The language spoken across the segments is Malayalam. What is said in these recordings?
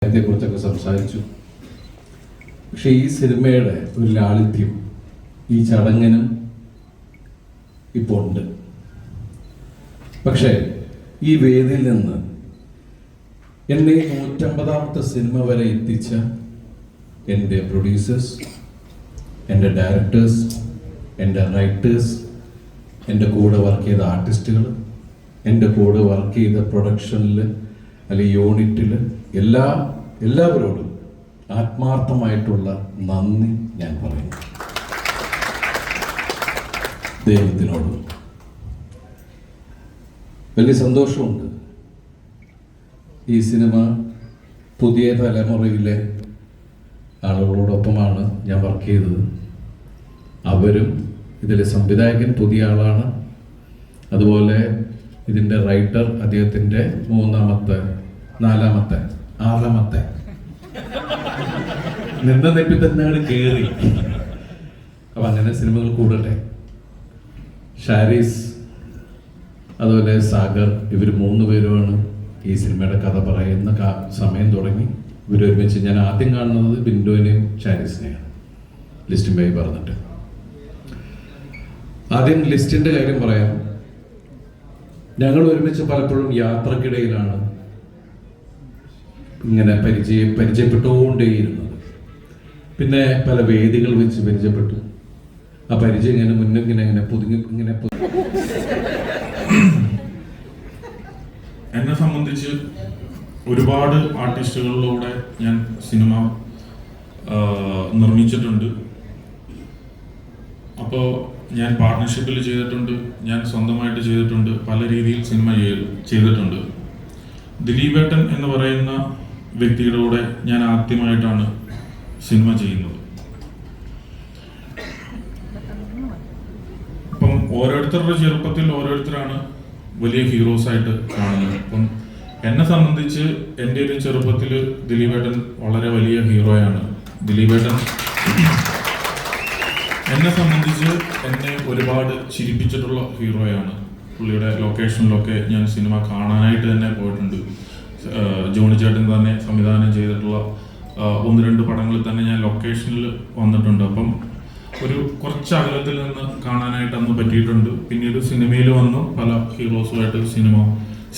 കുറിച്ചൊക്കെ സംസാരിച്ചു. പക്ഷെ ഈ സിനിമയുടെ ഒരു ലാളിത്യം ഈ ചടങ്ങിനും ഇപ്പോൾ ഉണ്ട്. പക്ഷേ ഈ വേദിയിൽ നിന്ന് എന്നെ 150ാമത്തെ സിനിമ വരെ എത്തിച്ച എൻ്റെ പ്രൊഡ്യൂസേഴ്സ്, എൻ്റെ ഡയറക്ടേഴ്സ്, എൻ്റെ റൈറ്റേഴ്സ്, എൻ്റെ കൂടെ വർക്ക് ചെയ്ത ആർട്ടിസ്റ്റുകൾ, എൻ്റെ കൂടെ വർക്ക് ചെയ്ത പ്രൊഡക്ഷനിൽ അല്ലെങ്കിൽ യൂണിറ്റിൽ എല്ലാവരോടും ആത്മാർത്ഥമായിട്ടുള്ള നന്ദി ഞാൻ പറയുന്നു. ദൈവത്തിനോടും വലിയ സന്തോഷമുണ്ട്. ഈ സിനിമ പുതിയ തലമുറയിലെ ആളുകളോടൊപ്പമാണ് ഞാൻ വർക്ക് ചെയ്തത്. അവരും ഇതിലെ സംവിധായകൻ പുതിയ ആളാണ്. അതുപോലെ ഇതിൻ്റെ റൈറ്റർ അദ്ദേഹത്തിൻ്റെ 4ാമത്തെ 6ാമത്തെ നിന്ന നെപ്പി തന്നെ കയറി. അപ്പം അങ്ങനെ സിനിമകൾ കൂടട്ടെ. ഷാരീസ് അതുപോലെ സാഗർ, ഇവർ 3 പേരുമാണ് ഈ സിനിമയുടെ കഥ പറയുന്ന സമയം തുടങ്ങി ഇവരൊരുമിച്ച്. ഞാൻ ആദ്യം കാണുന്നത് ബിൻഡോനെയും ഷാരീസിനെയാണ്, ലിസ്റ്റിൻ ബൈ പറഞ്ഞിട്ട്. ആദ്യം ലിസ്റ്റിൻ്റെ കാര്യം പറയാം. ഞങ്ങൾ ഒരുമിച്ച് പലപ്പോഴും യാത്രക്കിടയിലാണ് ഇങ്ങനെ പരിചയപ്പെട്ടുകൊണ്ടേയിരുന്നത്. പിന്നെ പല വേദികൾ വെച്ച് പരിചയപ്പെട്ടു. ആ പരിചയം ഇങ്ങനെ മുന്നിങ്ങനെ പുതുങ്ങി. എന്നെ സംബന്ധിച്ച് ഒരുപാട് ആർട്ടിസ്റ്റുകളിലൂടെ ഞാൻ സിനിമ നിർമ്മിച്ചിട്ടുണ്ട്. അപ്പോൾ ഞാൻ പാർട്ട്ണർഷിപ്പിൽ ചെയ്തിട്ടുണ്ട്, ഞാൻ സ്വന്തമായിട്ട് ചെയ്തിട്ടുണ്ട്, പല രീതിയിൽ സിനിമ ചെയ്തിട്ടുണ്ട്. ദിലീപേട്ടൻ എന്ന് പറയുന്ന വ്യക്തിയുടെ കൂടെ ഞാൻ ആദ്യമായിട്ടാണ് സിനിമ ചെയ്യുന്നത്. അപ്പം ഓരോരുത്തരുടെ ചെറുപ്പത്തിൽ ഓരോരുത്തരാണ് വലിയ ഹീറോസ് ആയിട്ട് കാണുന്നത്. അപ്പം എന്നെ സംബന്ധിച്ച് എൻ്റെ ഒരു ചെറുപ്പത്തിൽ ദിലീപേട്ടൻ വളരെ വലിയ ഹീറോയാണ്. ദിലീപേട്ടൻ എന്നെ സംബന്ധിച്ച് എന്നെ ഒരുപാട് ചിരിപ്പിച്ചിട്ടുള്ള ഹീറോയാണ്. പുള്ളിയുടെ ലൊക്കേഷനിലൊക്കെ ഞാൻ സിനിമ കാണാനായിട്ട് തന്നെ പോയിട്ടുണ്ട്. ജോണി ചേട്ടൻ തന്നെ സംവിധാനം ചെയ്തിട്ടുള്ള 1-2 പടങ്ങളിൽ തന്നെ ഞാൻ ലൊക്കേഷനിൽ വന്നിട്ടുണ്ട്. അപ്പം ഒരു കുറച്ച് അകലത്തിൽ നിന്ന് കാണാനായിട്ട് അന്ന് പറ്റിയിട്ടുണ്ട്. പിന്നീട് സിനിമയിൽ വന്നു പല ഹീറോസുമായിട്ട്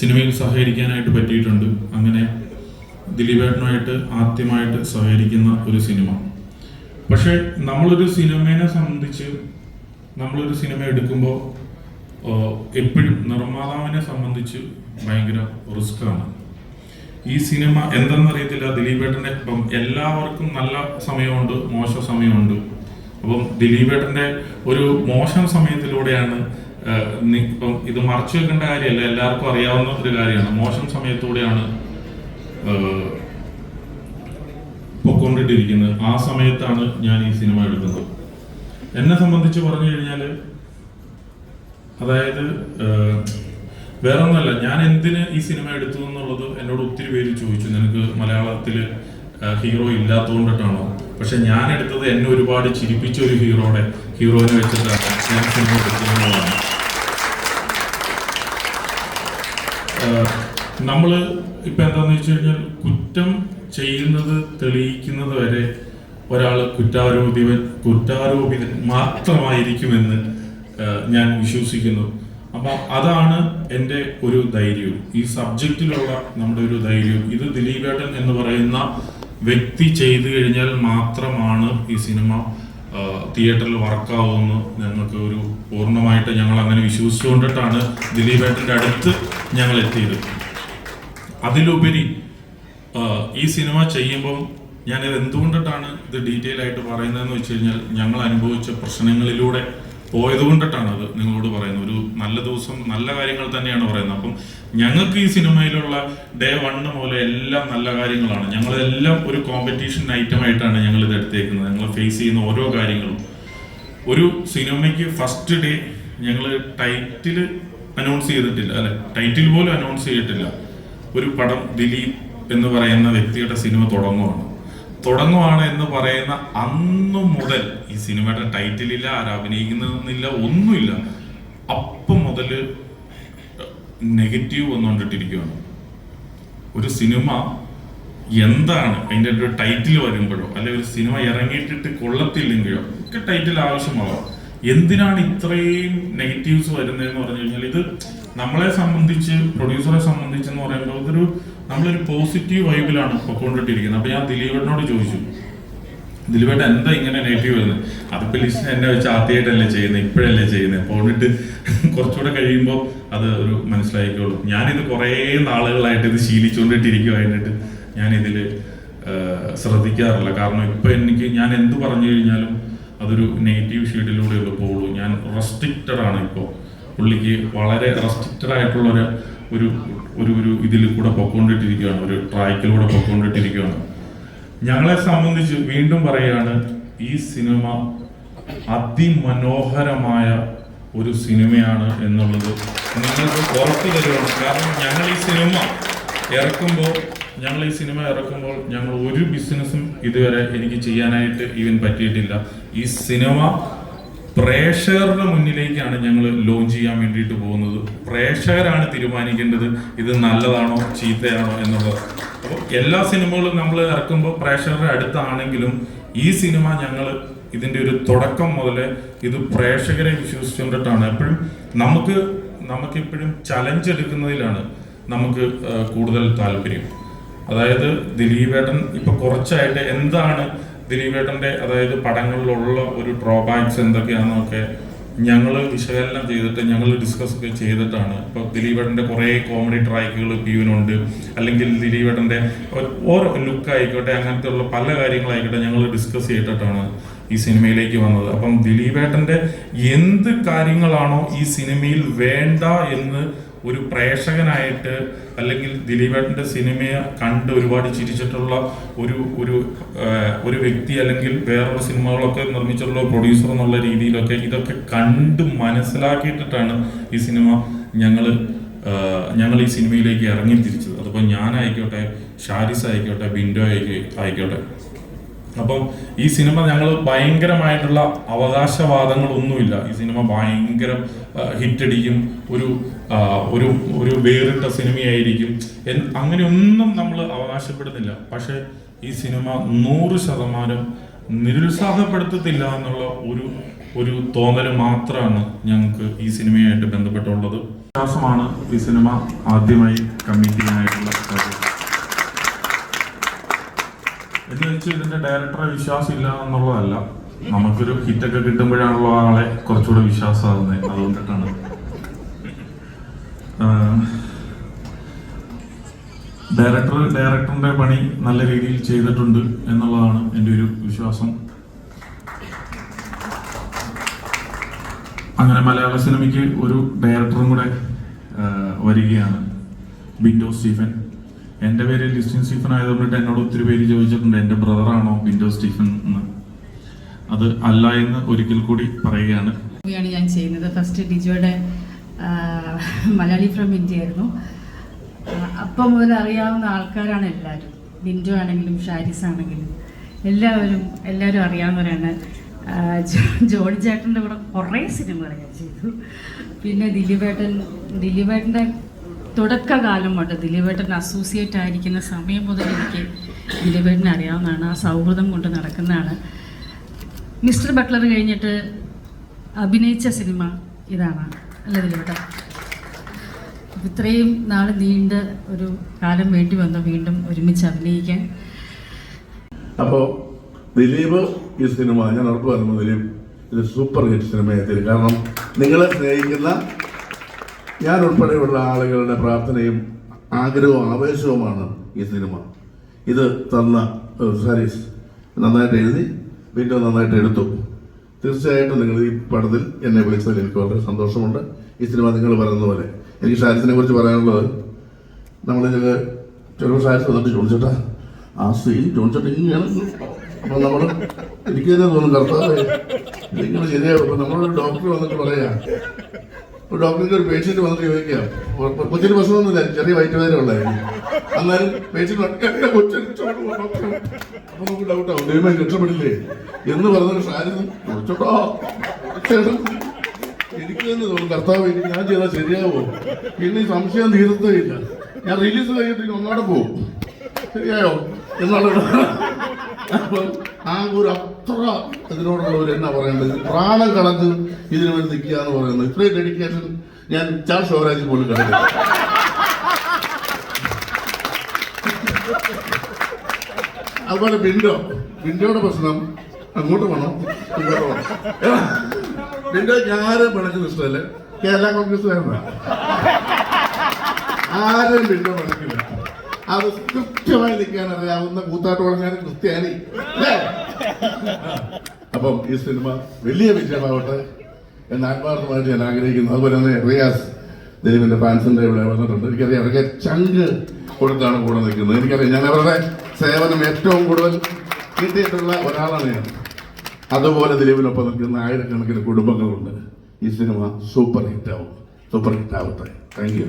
സിനിമയിൽ സഹകരിക്കാനായിട്ട് പറ്റിയിട്ടുണ്ട്. അങ്ങനെ ദിലീപേട്ടനുമായിട്ട് ആദ്യമായിട്ട് സഹകരിക്കുന്ന ഒരു സിനിമ. പക്ഷെ നമ്മളൊരു സിനിമയെ സംബന്ധിച്ച് നമ്മളൊരു സിനിമ എടുക്കുമ്പോൾ എപ്പോഴും നിർമ്മാതാവിനെ സംബന്ധിച്ച് ഭയങ്കര റിസ്ക്കാണ്. ഈ സിനിമ എന്തെന്നറിയത്തില്ല. ദിലീപേട്ടൻ്റെ ഇപ്പം എല്ലാവർക്കും നല്ല സമയമുണ്ട്, മോശം സമയമുണ്ട്. അപ്പം ദിലീപേട്ടൻ്റെ ഒരു മോശം സമയത്തിലൂടെയാണ് ഇപ്പം ഇത് മറച്ചു വെക്കേണ്ട കാര്യമല്ല, എല്ലാവർക്കും അറിയാവുന്ന ഒരു കാര്യമാണ്. മോശം സമയത്തൂടെയാണ് പൊക്കൊണ്ടിട്ടിരിക്കുന്നത്. ആ സമയത്താണ് ഞാൻ ഈ സിനിമ എടുക്കുന്നത്. എന്നെ സംബന്ധിച്ച് പറഞ്ഞു കഴിഞ്ഞാൽ, അതായത് വേറെ ഒന്നുമല്ല, ഞാൻ എന്തിന് ഈ സിനിമ എടുത്തു എന്നുള്ളത് എന്നോട് ഒത്തിരി പേര് ചോദിച്ചു. നിനക്ക് മലയാളത്തിൽ ഹീറോ ഇല്ലാത്തതുകൊണ്ടിട്ടാണോ? പക്ഷെ ഞാൻ എടുത്തത് എന്നെ ഒരുപാട് ചിരിപ്പിച്ച ഒരു ഹീറോനെ വെച്ചിട്ടാണ് ഞാൻ സിനിമ എടുത്തതെന്നുള്ളതാണ്. നമ്മൾ ഇപ്പം എന്താണെന്ന് വെച്ച് കഴിഞ്ഞാൽ, കുറ്റം ചെയ്യുന്നത് തെളിയിക്കുന്നത് വരെ ഒരാൾ കുറ്റാരോപിതൻ മാത്രമായിരിക്കുമെന്ന് ഞാൻ വിശ്വസിക്കുന്നു. അപ്പം അതാണ് എൻ്റെ ഒരു ധൈര്യവും, ഈ സബ്ജക്റ്റിലുള്ള നമ്മുടെ ഒരു ധൈര്യവും. ഇത് ദിലീപേട്ടൻ എന്ന് പറയുന്ന വ്യക്തി ചെയ്തു കഴിഞ്ഞാൽ മാത്രമാണ് ഈ സിനിമ തിയേറ്ററിൽ വർക്കാവുമെന്ന് ഞങ്ങൾക്ക് ഒരു പൂർണ്ണമായിട്ട് ഞങ്ങൾ അങ്ങനെ വിശ്വസിച്ചുകൊണ്ടിട്ടാണ് ദിലീപേട്ടൻ്റെ അടുത്ത് ഞങ്ങൾ എത്തിയത്. അതിലുപരി ഈ സിനിമ ചെയ്യുമ്പം ഞാനിത് എന്തുകൊണ്ടിട്ടാണ് ഇത് ഡീറ്റെയിൽ ആയിട്ട് പറയുന്നതെന്ന് വെച്ച് കഴിഞ്ഞാൽ, ഞങ്ങൾ അനുഭവിച്ച പ്രശ്നങ്ങളിലൂടെ പോയതുകൊണ്ടിട്ടാണ് അത് നിങ്ങളോട് പറയുന്നത്. ഒരു നല്ല ദിവസം നല്ല കാര്യങ്ങൾ തന്നെയാണ് പറയുന്നത്. അപ്പം ഞങ്ങൾക്ക് ഈ സിനിമയിലുള്ള ഡേ 1 മുതൽ എല്ലാം നല്ല കാര്യങ്ങളാണ്. ഞങ്ങളെല്ലാം ഒരു കോമ്പറ്റീഷൻ ഐറ്റമായിട്ടാണ് ഞങ്ങൾ ഇത് എടുത്തേക്കുന്നത്. ഞങ്ങൾ ഫേസ് ചെയ്യുന്ന ഓരോ കാര്യങ്ങളും. ഒരു സിനിമയ്ക്ക് ഫസ്റ്റ് ഡേ ഞങ്ങൾ ടൈറ്റിൽ അനൗൺസ് ചെയ്തിട്ടില്ല, അല്ലെ, ടൈറ്റിൽ പോലും അനൗൺസ് ചെയ്തിട്ടില്ല. ഒരു പടം ദിലീപ് എന്ന് പറയുന്ന വ്യക്തിയുടെ സിനിമ തുടങ്ങുവാണ് എന്ന് പറയുന്ന അന്നു മുതൽ ഈ സിനിമയുടെ ടൈറ്റിലില്ല, ആരഭിനയിക്കുന്നതെന്നില്ല, ഒന്നുമില്ല. അപ്പം മുതൽ നെഗറ്റീവ് വന്നുകൊണ്ടിട്ടിരിക്കുകയാണ്. ഒരു സിനിമ എന്താണ് അതിൻ്റെ ഒരു ടൈറ്റിൽ വരുമ്പോഴോ അല്ലെങ്കിൽ ഒരു സിനിമ ഇറങ്ങിയിട്ടിട്ട് കൊള്ളത്തില്ലെങ്കിലോ ഒക്കെ ടൈറ്റിൽ ആവശ്യമാവാം. എന്തിനാണ് ഇത്രയും നെഗറ്റീവ്സ് വരുന്നതെന്ന് പറഞ്ഞു കഴിഞ്ഞാൽ ഇത് നമ്മളെ സംബന്ധിച്ച്, പ്രൊഡ്യൂസറെ സംബന്ധിച്ചെന്ന് പറയുമ്പോൾ ഇതൊരു നമ്മളൊരു പോസിറ്റീവ് വൈബിലാണ് പൊക്കോണ്ടിട്ടിരിക്കുന്നത്. അപ്പോൾ ഞാൻ ദിലീപേട്ടനോട് ചോദിച്ചു, ദിലീപേട്ടൻ എന്താ ഇങ്ങനെ നെഗറ്റീവ് വരുന്നത്? അതിപ്പോൾ ലിസ്റ്റ് എന്നെ വെച്ച് ആദ്യമായിട്ടല്ലേ ചെയ്യുന്നത്, ഇപ്പോഴല്ലേ ചെയ്യുന്നത്, പോയിട്ട് കുറച്ചുകൂടെ കഴിയുമ്പോൾ അത് ഒരു മനസ്സിലാക്കിക്കോളൂ. ഞാനിത് കുറേ നാളുകളായിട്ട് ഇത് ശീലിച്ചുകൊണ്ടിട്ടിരിക്കുവായിട്ട് ഞാനിതിൽ ശ്രദ്ധിക്കാറില്ല. കാരണം ഇപ്പം ഞാൻ എന്ത് പറഞ്ഞു കഴിഞ്ഞാലും അതൊരു നെഗറ്റീവ് ഷെയ്ഡിലൂടെയുള്ള പോകുള്ളൂ. ഞാൻ റെസ്ട്രിക്റ്റഡ് ആണ് ഇപ്പോൾ. പുള്ളിക്ക് വളരെ റെസ്ട്രിക്റ്റഡ് ആയിട്ടുള്ള ഒരു ഒരു ഇതിൽ കൂടെ പൊക്കോണ്ടിട്ടിരിക്കുകയാണ്, ഒരു ട്രാക്കിലൂടെ പൊക്കോണ്ടിട്ടിരിക്കുകയാണ്. ഞങ്ങളെ സംബന്ധിച്ച് വീണ്ടും പറയുകയാണ്, ഈ സിനിമ അതിമനോഹരമായ ഒരു സിനിമയാണ് എന്നുള്ളത് നിങ്ങൾക്ക് ഉറപ്പ് തരുവാണ്. കാരണം ഞങ്ങൾ ഈ സിനിമ ഇറക്കുമ്പോൾ ഞങ്ങൾ ഒരു ബിസിനസ്സും ഇതുവരെ എനിക്ക് ചെയ്യാനായിട്ട് ഈവൻ പറ്റിയിട്ടില്ല. ഈ സിനിമ പ്രേക്ഷകരുടെ മുന്നിലേക്കാണ് ഞങ്ങൾ ലോഞ്ച് ചെയ്യാൻ വേണ്ടിയിട്ട് പോകുന്നത്. പ്രേക്ഷകരാണ് തീരുമാനിക്കേണ്ടത് ഇത് നല്ലതാണോ ചീത്തയാണോ എന്നുള്ളത്. അപ്പോൾ എല്ലാ സിനിമകളും നമ്മൾ ഇറക്കുമ്പോൾ പ്രേക്ഷകരുടെ അടുത്താണെങ്കിലും ഈ സിനിമ ഞങ്ങൾ ഇതിൻ്റെ ഒരു തുടക്കം മുതലേ ഇത് പ്രേക്ഷകരെ വിശ്വസിച്ചുകൊണ്ടിട്ടാണ്. എപ്പോഴും നമുക്കെപ്പോഴും ചലഞ്ച് എടുക്കുന്നതിലാണ് നമുക്ക് കൂടുതൽ താല്പര്യം. അതായത് ദിലീപേട്ടൻ ഇപ്പൊ കുറച്ചായിട്ട് എന്താണ് ദിലീപേട്ടന്റെ അതായത് പടങ്ങളിലുള്ള ഒരു ഡ്രോബാക്സ് എന്തൊക്കെയാണെന്നൊക്കെ ഞങ്ങൾ വിശകലനം ചെയ്തിട്ട് ഞങ്ങൾ ഡിസ്കസ് ഒക്കെ ചെയ്തിട്ടാണ്. ഇപ്പൊ ദിലീപേട്ടന്റെ കുറെ കോമഡി ട്രാക്കുകൾ പിയുനുണ്ട്, അല്ലെങ്കിൽ ദിലീപേട്ടന്റെ ഓരോ ലുക്ക് ആയിക്കോട്ടെ, അങ്ങനത്തെ ഉള്ള പല കാര്യങ്ങളായിക്കോട്ടെ ഞങ്ങൾ ഡിസ്കസ് ചെയ്തിട്ടാണ് ഈ സിനിമയിലേക്ക് വന്നത്. അപ്പം ദിലീപേട്ടന്റെ എന്ത് കാര്യങ്ങളാണോ ഈ സിനിമയിൽ വേണ്ട എന്ന് ഒരു പ്രേക്ഷകനായിട്ട്, അല്ലെങ്കിൽ ദിലീപേട്ടന്റെ സിനിമയെ കണ്ട് ഒരുപാട് ചിരിച്ചിട്ടുള്ള ഒരു വ്യക്തി, അല്ലെങ്കിൽ വേറൊരു സിനിമകളൊക്കെ നിർമ്മിച്ചിട്ടുള്ള പ്രൊഡ്യൂസർ എന്നുള്ള രീതിയിലൊക്കെ ഇതൊക്കെ കണ്ട് മനസ്സിലാക്കിയിട്ടാണ് ഈ സിനിമ ഞങ്ങൾ ഈ സിനിമയിലേക്ക് ഇറങ്ങി തിരിച്ചത്. അതിപ്പോൾ ഞാനായിക്കോട്ടെ, ഷാരിസ് ആയിക്കോട്ടെ, ബിൻഡോ ആയിക്കോട്ടെ. അപ്പം ഈ സിനിമ ഞങ്ങൾ ഭയങ്കരമായിട്ടുള്ള അവകാശവാദങ്ങളൊന്നുമില്ല. ഈ സിനിമ ഭയങ്കര ഹിറ്റടിക്കും, ഒരു വേറിട്ട സിനിമയായിരിക്കും, അങ്ങനെയൊന്നും നമ്മൾ അവകാശപ്പെടുന്നില്ല. പക്ഷെ ഈ സിനിമ 100% നിരുത്സാഹപ്പെടുത്തത്തില്ല എന്നുള്ള ഒരു തോന്നൽ മാത്രമാണ് ഞങ്ങൾക്ക് ഈ സിനിമയായിട്ട് ബന്ധപ്പെട്ടുള്ളത്. വിശ്വാസമാണ് ഈ സിനിമ ആദ്യമായി കമ്മിറ്റ് ചെയ്യാനായിട്ടുള്ള കാര്യം. എന്ന് വെച്ചാൽ ഇതിന്റെ ഡയറക്ടറെ വിശ്വാസമില്ല എന്നുള്ളതല്ല, നമുക്കൊരു ഹിറ്റൊക്കെ കിട്ടുമ്പോഴാണല്ലോ ആളെ കുറച്ചുകൂടെ വിശ്വാസമാകുന്നത്. അതുകൊണ്ടിട്ടാണ് ഡയറക്ടറിന്റെ പണി നല്ല രീതിയിൽ ചെയ്തിട്ടുണ്ട് എന്നുള്ളതാണ് എൻ്റെ ഒരു വിശ്വാസം. അങ്ങനെ മലയാള സിനിമയ്ക്ക് ഒരു ഡയറക്ടറും കൂടെ വരികയാണ്, ബിൻഡോ സ്റ്റീഫൻ. എൻ്റെ പേര് ലിസ്റ്റിൻ സ്റ്റീഫൻ ആയതുകൊണ്ട് എന്നോട് ഒത്തിരി പേര് ചോദിച്ചിട്ടുണ്ട് എൻ്റെ ബ്രദറാണോ ബിൻഡോ സ്റ്റീഫൻ എന്ന്. അത് അല്ല എന്ന് ഒരിക്കൽ കൂടി പറയുകയാണ്. ഞാൻ ചെയ്യുന്നത് ഫസ്റ്റ് ഡിജോയുടെ മലയാളി ഫ്രം ഇന്ത്യ ആയിരുന്നു. അപ്പം മുതൽ അറിയാവുന്ന ആൾക്കാരാണ് എല്ലാവരും. ബിൻഡോ ആണെങ്കിലും ഷാരിസ് ആണെങ്കിലും എല്ലാവരും അറിയാവുന്നവരാണ്. ജോണി ചേട്ടൻ്റെ കൂടെ കുറേ സിനിമകൾ ഞാൻ ചെയ്തു. പിന്നെ ദിലീപേട്ടൻ്റെ തുടക്കകാലം തൊട്ട് ദിലീപേട്ടൻ അസോസിയേറ്റ് ആയിരിക്കുന്ന സമയം മുതൽ എനിക്ക് ദിലീപേട്ടനെ അറിയാവുന്നതാണ്. ആ സൗഹൃദം കൊണ്ട് നടക്കുന്നതാണ്. മിസ്റ്റർ ബട്ട്ലർ കഴിഞ്ഞിട്ട് അഭിനയിച്ച സിനിമ ഇതാണ് അല്ല ദിലീപേട്ടൻ. ഇത്രയും നാൾ നീണ്ട ഒരു കാലം വേണ്ടി വന്നു വീണ്ടും ഒരുമിച്ച് അഭിനയിക്കാൻ. അപ്പോൾ ദിലീപ് ഈ സിനിമ ഞാൻ ഉറപ്പ് പറയുമ്പോൾ ദിലീപ് ഇത് സൂപ്പർ ഹിറ്റ് സിനിമയായി. കാരണം നിങ്ങളെ സ്നേഹിക്കുന്ന ഞാൻ ഉൾപ്പെടെയുള്ള ആളുകളുടെ പ്രാർത്ഥനയും ആഗ്രഹവും ആവേശവുമാണ് ഈ സിനിമ. ഇത് തന്ന ഷാരിസ് നന്നായിട്ട് എഴുതി, ബിൻഡോ നന്നായിട്ട് എടുത്തു. തീർച്ചയായിട്ടും നിങ്ങൾ ഈ പടത്തിൽ എന്നെ വിളിച്ചതിൽ എനിക്ക് വളരെ സന്തോഷമുണ്ട്. ഈ സിനിമ നിങ്ങൾ പറയുന്ന പോലെ എനിക്ക് ഷാരിസിനെ കുറിച്ച് പറയാനുള്ളത്, നമ്മൾ ചിലപ്പോൾ ഷാരിസ് വന്നിട്ട് ചോദിച്ചിട്ടാ ആ സീൻ ചോദിച്ചിട്ട് ഇങ്ങനെയാണ്. അപ്പം നമ്മൾ എനിക്ക് തന്നെ തോന്നും കർത്താവേ നിങ്ങൾ ശരിയാവും. അപ്പം നമ്മളൊരു ഡോക്ടർ വന്നിട്ട് പറയാം, ഒരു ഡോക്ടറിൻ്റെ ഒരു പേഷ്യൻറ്റ് വന്നിട്ട് ചോദിക്കാം, കൊച്ചിന് പ്രശ്നമൊന്നുമില്ല, ചെറിയ വയറ്റുവേദന ഉള്ളായിരിക്കും, എന്നാലും പേഷ്യൻറ്റ് അപ്പം നമുക്ക് ഡൗട്ടാവും ദൈവമായി രക്ഷപ്പെടില്ലേ എന്ന് പറഞ്ഞൊരു ഷാരിസ് ചോദിച്ചോട്ടോ. എനിക്ക് തന്നെ തോന്നും കർത്താവ് എനിക്ക് ഞാൻ ചെയ്താൽ ശരിയാവോ, പിന്നെ ഈ സംശയം തീർത്തേ ഇല്ല. ഞാൻ റിലീസ് കഴിഞ്ഞിട്ട് ഒന്നോടെ പോകും. ശരിയായോ എന്നുള്ളത്. അപ്പം ആ ഒരു അത്ര ഇതിനോടുള്ള ഒരു എന്നാ പറയേണ്ടത്, പ്രാണം കളഞ്ഞ് ഇതിനു വേണ്ടി നിൽക്കുക എന്ന് പറയുന്നത്, ഇത്രയും ഡെഡിക്കേഷൻ ഞാൻ ചാൾസ് ശിവരാജിൽ പോലും കണ്ടില്ല. അതുപോലെ ബിൻഡോയുടെ പ്രശ്നം അങ്ങോട്ട് വേണം ഇങ്ങോട്ട് വേണം. ബിൻഡോയ്ക്ക് ആരും പിണക്കുന്ന ഇഷ്ടമല്ല, കേരള കോൺഗ്രസ്സുകാരനാണ്. ആരും ബിൻഡോ പിണക്കില്ല. അത് കൃത്യമായി നിൽക്കാൻ അറിയാവുന്ന കൂത്താട്ടോളങ്ങാനും ക്രിസ്ത്യാനി അല്ലേ? അപ്പം ഈ സിനിമ വലിയ വിജയമാവട്ടെ എന്ന് ആത്മാർത്ഥമായിട്ട് ഞാൻ ആഗ്രഹിക്കുന്നു. അതുപോലെ തന്നെ റിയാസ് ദിലീപിന്റെ ഫാൻസിന്റെ ഇവിടെ വന്നിട്ടുണ്ട്. എനിക്കറിയാം അവരൊക്കെ ചങ്ക് കൊടുത്താണ് കൂടെ നിൽക്കുന്നത്. എനിക്കറിയാം, ഞാൻ അവരുടെ സേവനം ഏറ്റവും കൂടുതൽ കിട്ടിയിട്ടുള്ള ഒരാളാണ് ഞാൻ. അതുപോലെ ദിലീപിനൊപ്പം നിൽക്കുന്ന ആയിരക്കണക്കിന് കുടുംബങ്ങളുണ്ട്. ഈ സിനിമ സൂപ്പർ ഹിറ്റ് ആവട്ടെ. Thank you.